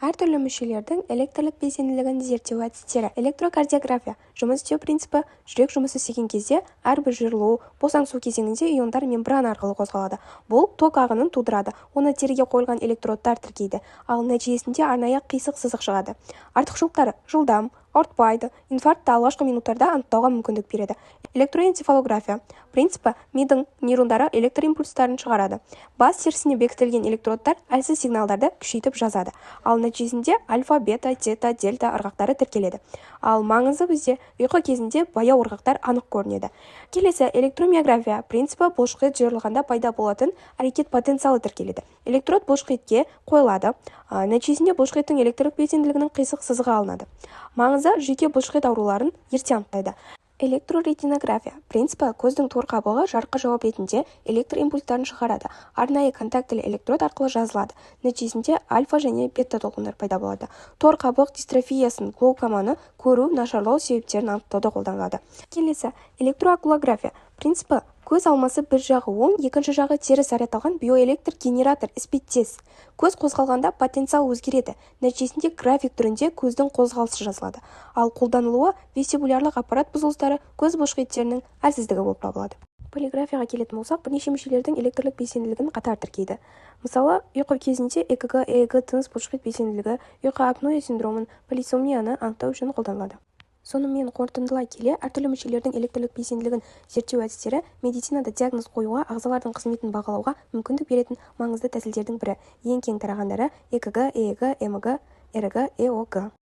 Әртүрлі мүшелердің электрлік белсенділігін зерттеу әдістері. Электрокардиография жұмыс істеу принципі: жүрек жұмыс істеген кезде әрбір жиырылу, босаңсу кезеңінде иондар мембрана арқылы қозғалады. Бұл ток ағынын тудырады. Оны теріге қойылған электродтар тіркейді, ал нәтижесінде арнайы қисық сызық шығады. Артықшылықтары: жылдам, ауыртпайды, инфарктты алғашқы минуттарда анықтауға мүмкіндік береді. Электроэнцефалография принципі: мидың нейрондары электр импульстарын шығарады. Бас терісіне бекітілген электродтар әлсіз сигналдарды күшейтіп жазады, ал нәтижесінде альфа, бета, тета, дельта ырғақтары тіркеледі. Ал маңызы бізде ұйқы кезінде баяу ырғақтар анық көрінеді. Келесі электромиография принципі: бұлшықет жиырылғанда пайда болатын әрекет потенциалы тіркеледі. Электрод бұлшықетке қойылады, нәтижесінде бұлшықеттің электрлік белсенділігінің қисық сызығы алынады. Маңызы: жүйке бұлшықет ауруларын ерте анықтайды. Электроретинография принципі: көздің тор қабығы жарыққа жауап ретінде электр импульстарын шығарады. Арнайы контактілі электрод арқылы жазылады. Нәтижесінде альфа және бета толқындар пайда болады. Тор қабық дистрофиясын, глаукоманы көру нашарлау себептерін анықтауда қолданылады. Келесі электроакулография принципі: көз алмасы бір жағы оң, екінші жағы теріс зарядталған биоэлектр генератор іспеттес. Көз қозғалғанда потенциал өзгереді. Нәтижесінде график түрінде көздің қозғалысы жазылады. Ал қолданылуы: вестибулярлық аппарат бұзылыстары, көз бұлшықеттерінің әлсіздігі болып табылады. Полиграфияға келетін болсақ, бірнеше мүшелердің электрлік белсенділігін қатар тіркейді. Мысалы, ұйқы кезінде ЭКГ, ЭЭГ, тыныс бұлшықет белсенділігі, ұйқы апноэ синдромын, полисомнияны анықтау үшін қолданылады. Сонымен қорытындылай келе, әртүрлі мүшелердің электрлік белсенділігін зерттеу әдістері медицинада диагноз қоюға, ағзалардың қызметін бағалауға мүмкіндік беретін маңызды тәсілдердің бірі. Ең кең тарағандары ЭКГ, ЭЭГ, ЭМГ, РГ, ЭОГ.